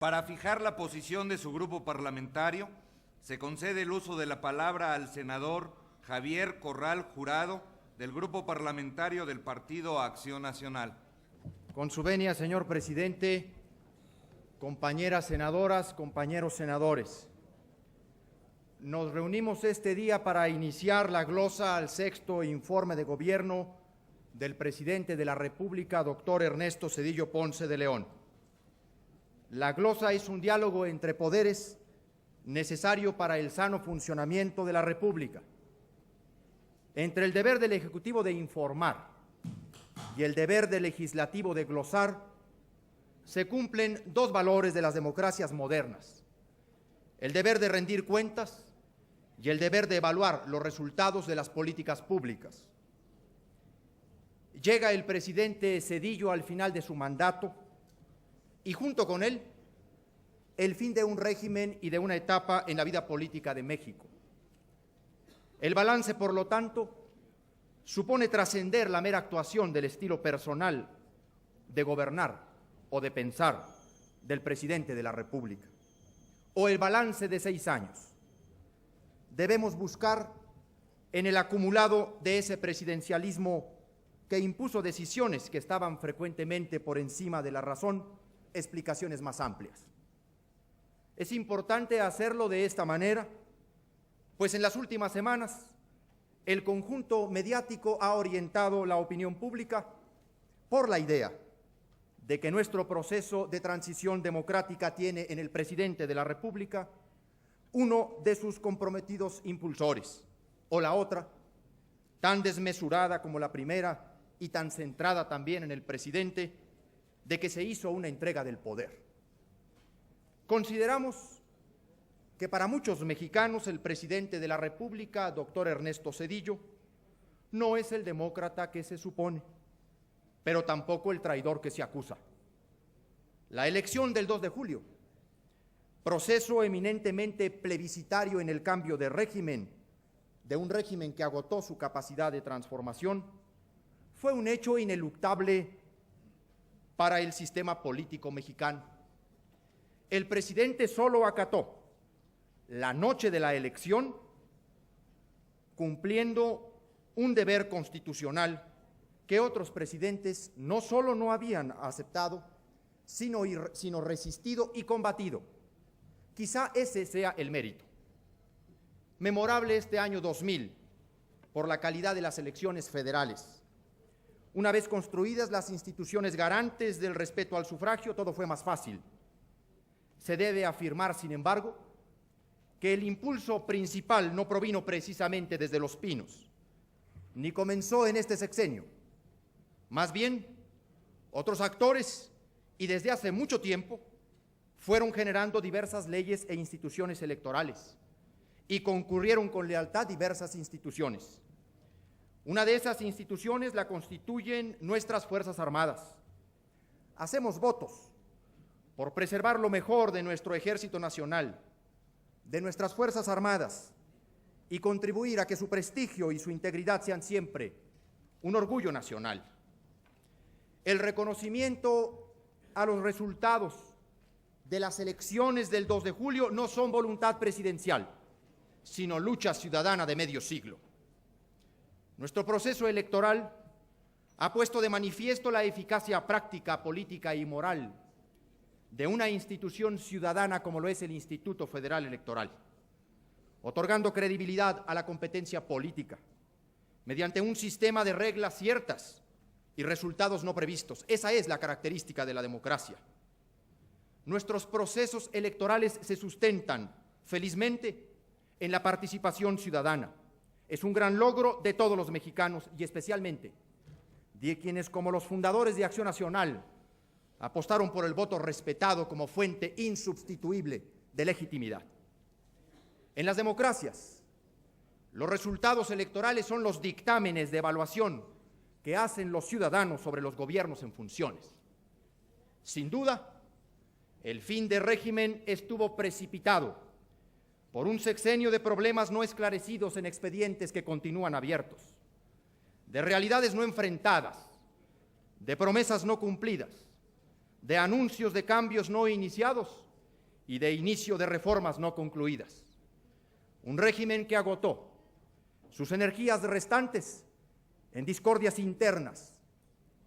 Para fijar la posición de su grupo parlamentario, se concede el uso de la palabra al senador Javier Corral Jurado, del grupo parlamentario del Partido Acción Nacional. Con su venia, señor presidente, compañeras senadoras, compañeros senadores, nos reunimos este día para iniciar la glosa al sexto informe de gobierno del presidente de la República, doctor Ernesto Zedillo Ponce de León. La glosa es un diálogo entre poderes necesario para el sano funcionamiento de la República. Entre el deber del Ejecutivo de informar y el deber del Legislativo de glosar, se cumplen dos valores de las democracias modernas: el deber de rendir cuentas y el deber de evaluar los resultados de las políticas públicas. Llega el presidente Zedillo al final de su mandato y junto con él el fin de un régimen y de una etapa en la vida política de México. El balance, por lo tanto, supone trascender la mera actuación del estilo personal de gobernar o de pensar del presidente de la República, o el balance de 6 años. Debemos buscar en el acumulado de ese presidencialismo que impuso decisiones que estaban frecuentemente por encima de la razón, explicaciones más amplias. Es importante hacerlo de esta manera, pues en las últimas semanas el conjunto mediático ha orientado la opinión pública por la idea de que nuestro proceso de transición democrática tiene en el presidente de la República uno de sus comprometidos impulsores, o la otra, tan desmesurada como la primera y tan centrada también en el presidente, de que se hizo una entrega del poder. Consideramos que para muchos mexicanos el presidente de la República, doctor Ernesto Zedillo, no es el demócrata que se supone, pero tampoco el traidor que se acusa. La elección del 2 de julio, proceso eminentemente plebiscitario en el cambio de régimen, de un régimen que agotó su capacidad de transformación, fue un hecho ineluctable para el sistema político mexicano. El presidente solo acató la noche de la elección, cumpliendo un deber constitucional que otros presidentes no solo no habían aceptado, sino resistido y combatido. Quizá ese sea el mérito. Memorable este año 2000 por la calidad de las elecciones federales. Una vez construidas las instituciones garantes del respeto al sufragio, todo fue más fácil. Se debe afirmar, sin embargo, que el impulso principal no provino precisamente desde Los Pinos, ni comenzó en este sexenio. Más bien, otros actores, y desde hace mucho tiempo, fueron generando diversas leyes e instituciones electorales, y concurrieron con lealtad diversas instituciones. Una de esas instituciones la constituyen nuestras Fuerzas Armadas. Hacemos votos por preservar lo mejor de nuestro Ejército Nacional, de nuestras Fuerzas Armadas, y contribuir a que su prestigio y su integridad sean siempre un orgullo nacional. El reconocimiento a los resultados de las elecciones del 2 de julio no son voluntad presidencial, sino lucha ciudadana de medio siglo. Nuestro proceso electoral ha puesto de manifiesto la eficacia práctica, política y moral de una institución ciudadana como lo es el Instituto Federal Electoral, otorgando credibilidad a la competencia política mediante un sistema de reglas ciertas y resultados no previstos. Esa es la característica de la democracia. Nuestros procesos electorales se sustentan, felizmente, en la participación ciudadana. Es un gran logro de todos los mexicanos y especialmente de quienes, como los fundadores de Acción Nacional, apostaron por el voto respetado como fuente insubstituible de legitimidad. En las democracias, los resultados electorales son los dictámenes de evaluación que hacen los ciudadanos sobre los gobiernos en funciones. Sin duda, el fin del régimen estuvo precipitado por un sexenio de problemas no esclarecidos en expedientes que continúan abiertos, de realidades no enfrentadas, de promesas no cumplidas, de anuncios de cambios no iniciados y de inicio de reformas no concluidas. Un régimen que agotó sus energías restantes en discordias internas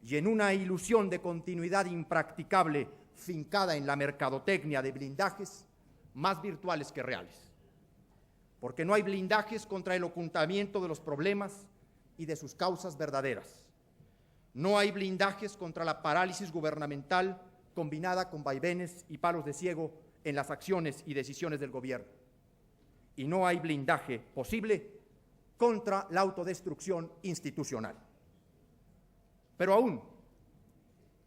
y en una ilusión de continuidad impracticable fincada en la mercadotecnia de blindajes más virtuales que reales. Porque no hay blindajes contra el ocultamiento de los problemas y de sus causas verdaderas. No hay blindajes contra la parálisis gubernamental combinada con vaivenes y palos de ciego en las acciones y decisiones del gobierno. Y no hay blindaje posible contra la autodestrucción institucional. Pero aún,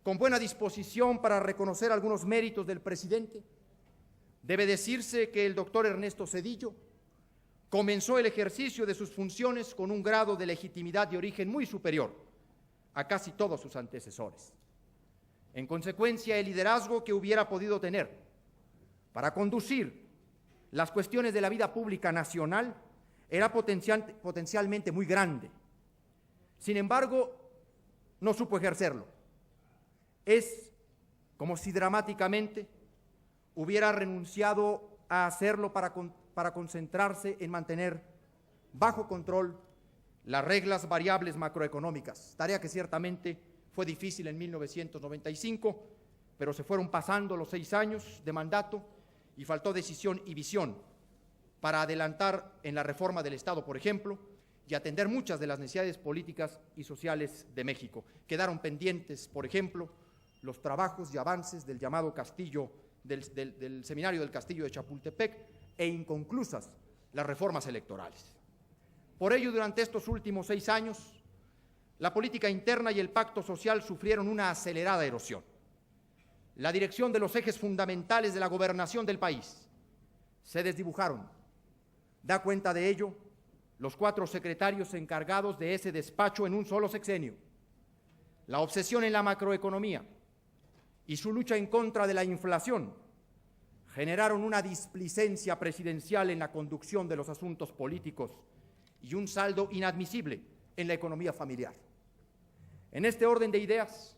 con buena disposición para reconocer algunos méritos del presidente, debe decirse que el doctor Ernesto Zedillo comenzó el ejercicio de sus funciones con un grado de legitimidad de origen muy superior a casi todos sus antecesores. En consecuencia, el liderazgo que hubiera podido tener para conducir las cuestiones de la vida pública nacional era potencialmente muy grande. Sin embargo, no supo ejercerlo. Es como si dramáticamente hubiera renunciado a hacerlo para concentrarse en mantener bajo control las reglas variables macroeconómicas, tarea que ciertamente fue difícil en 1995, pero se fueron pasando los 6 años de mandato y faltó decisión y visión para adelantar en la reforma del Estado, por ejemplo, y atender muchas de las necesidades políticas y sociales de México. Quedaron pendientes, por ejemplo, los trabajos y avances del llamado Castillo, del Seminario del Castillo de Chapultepec, e inconclusas las reformas electorales. Por ello, durante estos últimos 6 años, la política interna y el pacto social sufrieron una acelerada erosión. La dirección de los ejes fundamentales de la gobernación del país se desdibujaron. Da cuenta de ello los 4 secretarios encargados de ese despacho en un solo sexenio. La obsesión en la macroeconomía y su lucha en contra de la inflación generaron una displicencia presidencial en la conducción de los asuntos políticos y un saldo inadmisible en la economía familiar. En este orden de ideas,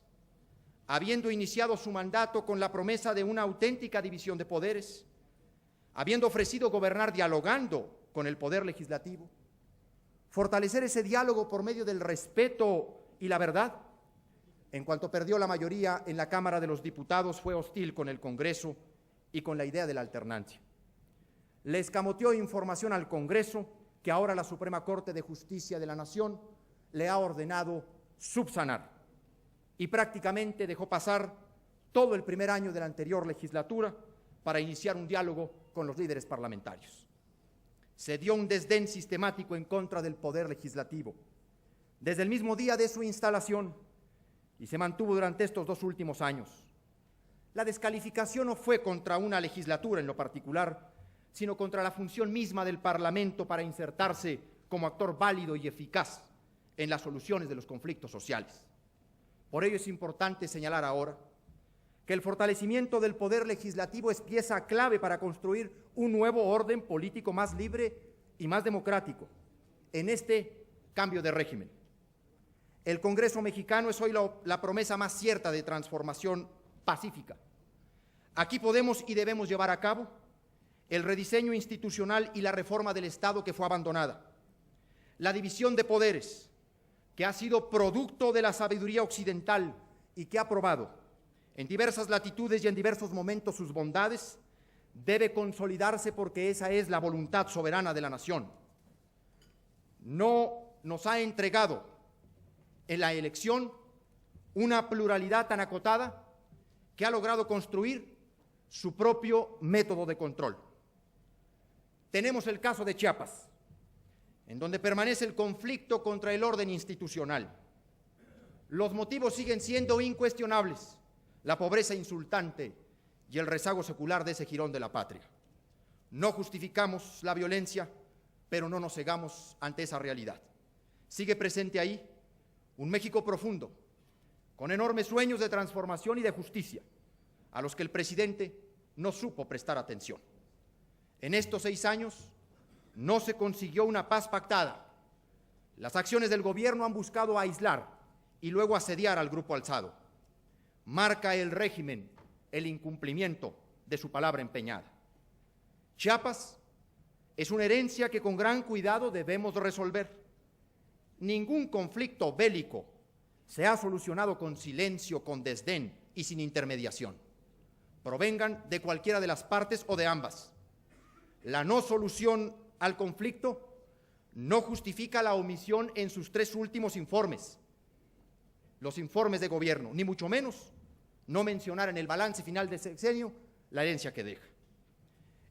habiendo iniciado su mandato con la promesa de una auténtica división de poderes, habiendo ofrecido gobernar dialogando con el poder legislativo, fortalecer ese diálogo por medio del respeto y la verdad, en cuanto perdió la mayoría en la Cámara de los Diputados, fue hostil con el Congreso y con la idea de la alternancia. Le escamoteó información al Congreso que ahora la Suprema Corte de Justicia de la Nación le ha ordenado subsanar, y prácticamente dejó pasar todo el primer año de la anterior legislatura para iniciar un diálogo con los líderes parlamentarios. Se dio un desdén sistemático en contra del poder legislativo desde el mismo día de su instalación y se mantuvo durante estos 2 últimos años. La descalificación no fue contra una legislatura en lo particular, sino contra la función misma del Parlamento para insertarse como actor válido y eficaz en las soluciones de los conflictos sociales. Por ello es importante señalar ahora que el fortalecimiento del poder legislativo es pieza clave para construir un nuevo orden político más libre y más democrático en este cambio de régimen. El Congreso mexicano es hoy la promesa más cierta de transformación pacífica. Aquí podemos y debemos llevar a cabo el rediseño institucional y la reforma del Estado que fue abandonada, la división de poderes, que ha sido producto de la sabiduría occidental y que ha probado en diversas latitudes y en diversos momentos sus bondades, debe consolidarse porque esa es la voluntad soberana de la nación. No nos ha entregado en la elección una pluralidad tan acotada que ha logrado construir su propio método de control. Tenemos el caso de Chiapas, en donde permanece el conflicto contra el orden institucional. Los motivos siguen siendo incuestionables: la pobreza insultante y el rezago secular de ese jirón de la patria. No justificamos la violencia, pero no nos cegamos ante esa realidad. Sigue presente ahí un México profundo, con enormes sueños de transformación y de justicia, a los que el presidente no supo prestar atención. En estos 6 años no se consiguió una paz pactada. Las acciones del gobierno han buscado aislar y luego asediar al grupo alzado. Marca el régimen el incumplimiento de su palabra empeñada. Chiapas es una herencia que con gran cuidado debemos resolver. Ningún conflicto bélico se ha solucionado con silencio, con desdén y sin intermediación, provengan de cualquiera de las partes o de ambas. La no solución al conflicto no justifica la omisión en sus 3 últimos informes, los informes de gobierno, ni mucho menos no mencionar en el balance final del sexenio la herencia que deja.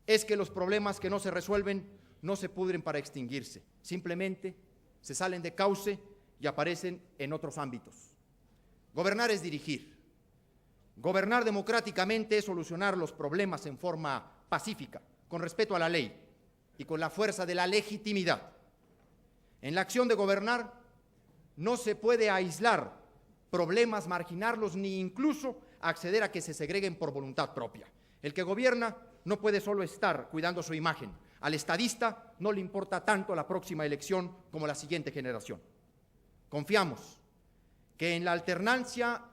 Es que los problemas que no se resuelven no se pudren para extinguirse, simplemente se salen de cauce y aparecen en otros ámbitos. Gobernar es dirigir. Gobernar democráticamente es solucionar los problemas en forma pacífica, con respeto a la ley y con la fuerza de la legitimidad. En la acción de gobernar no se puede aislar problemas, marginarlos, ni incluso acceder a que se segreguen por voluntad propia. El que gobierna no puede solo estar cuidando su imagen. Al estadista no le importa tanto la próxima elección como la siguiente generación. Confiamos que en la alternancia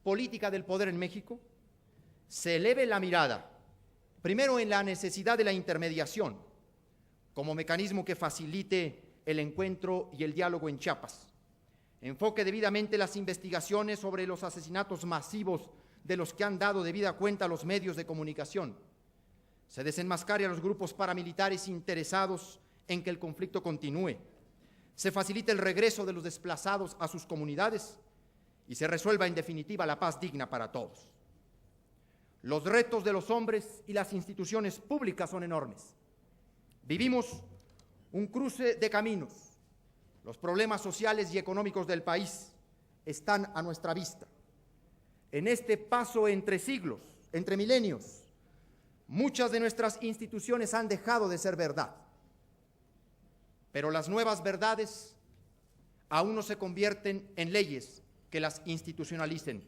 política del poder en México se eleve la mirada, primero en la necesidad de la intermediación, como mecanismo que facilite el encuentro y el diálogo en Chiapas, enfoque debidamente las investigaciones sobre los asesinatos masivos de los que han dado debida cuenta los medios de comunicación, se desenmascare a los grupos paramilitares interesados en que el conflicto continúe, se facilite el regreso de los desplazados a sus comunidades y se resuelva en definitiva la paz digna para todos. Los retos de los hombres y las instituciones públicas son enormes. Vivimos un cruce de caminos. Los problemas sociales y económicos del país están a nuestra vista. En este paso entre siglos, entre milenios, muchas de nuestras instituciones han dejado de ser verdad. Pero las nuevas verdades aún no se convierten en leyes que las institucionalicen.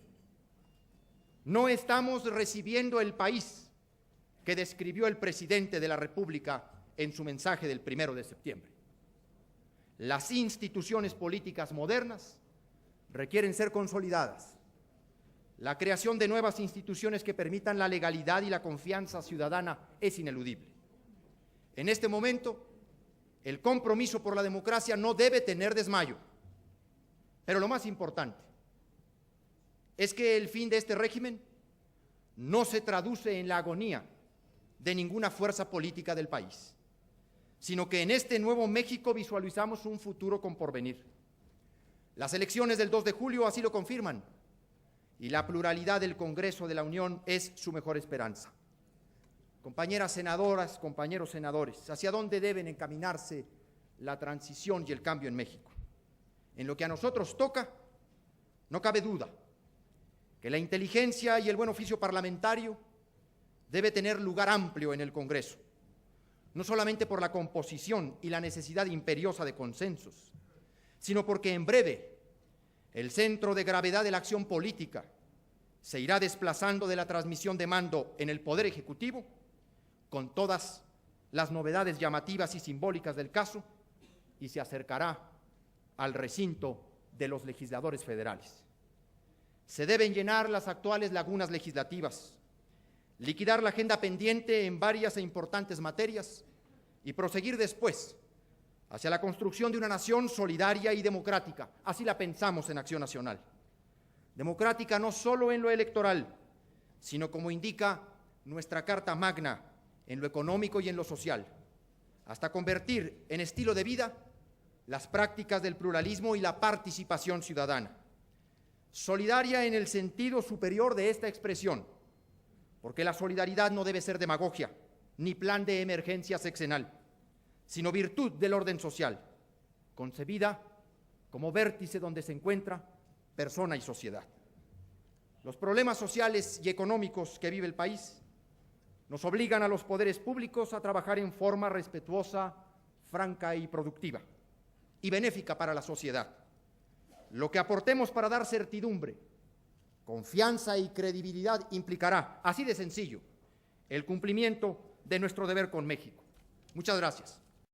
No estamos recibiendo el país que describió el presidente de la República en su mensaje del 1 de septiembre. Las instituciones políticas modernas requieren ser consolidadas. La creación de nuevas instituciones que permitan la legalidad y la confianza ciudadana es ineludible. En este momento, el compromiso por la democracia no debe tener desmayo. Pero lo más importante es que el fin de este régimen no se traduce en la agonía de ninguna fuerza política del país, sino que en este nuevo México visualizamos un futuro con porvenir. Las elecciones del 2 de julio así lo confirman, y la pluralidad del Congreso de la Unión es su mejor esperanza. Compañeras senadoras, compañeros senadores, ¿hacia dónde deben encaminarse la transición y el cambio en México? En lo que a nosotros toca, no cabe duda que la inteligencia y el buen oficio parlamentario debe tener lugar amplio en el Congreso, no solamente por la composición y la necesidad imperiosa de consensos, sino porque en breve el centro de gravedad de la acción política se irá desplazando de la transmisión de mando en el Poder Ejecutivo, con todas las novedades llamativas y simbólicas del caso, y se acercará al recinto de los legisladores federales. Se deben llenar las actuales lagunas legislativas, liquidar la agenda pendiente en varias e importantes materias y proseguir después hacia la construcción de una nación solidaria y democrática. Así la pensamos en Acción Nacional. Democrática no solo en lo electoral, sino como indica nuestra Carta Magna, en lo económico y en lo social, hasta convertir en estilo de vida las prácticas del pluralismo y la participación ciudadana. Solidaria en el sentido superior de esta expresión, porque la solidaridad no debe ser demagogia, ni plan de emergencia sexenal, sino virtud del orden social, concebida como vértice donde se encuentra persona y sociedad. Los problemas sociales y económicos que vive el país nos obligan a los poderes públicos a trabajar en forma respetuosa, franca y productiva, y benéfica para la sociedad. Lo que aportemos para dar certidumbre, confianza y credibilidad implicará, así de sencillo, el cumplimiento de nuestro deber con México. Muchas gracias.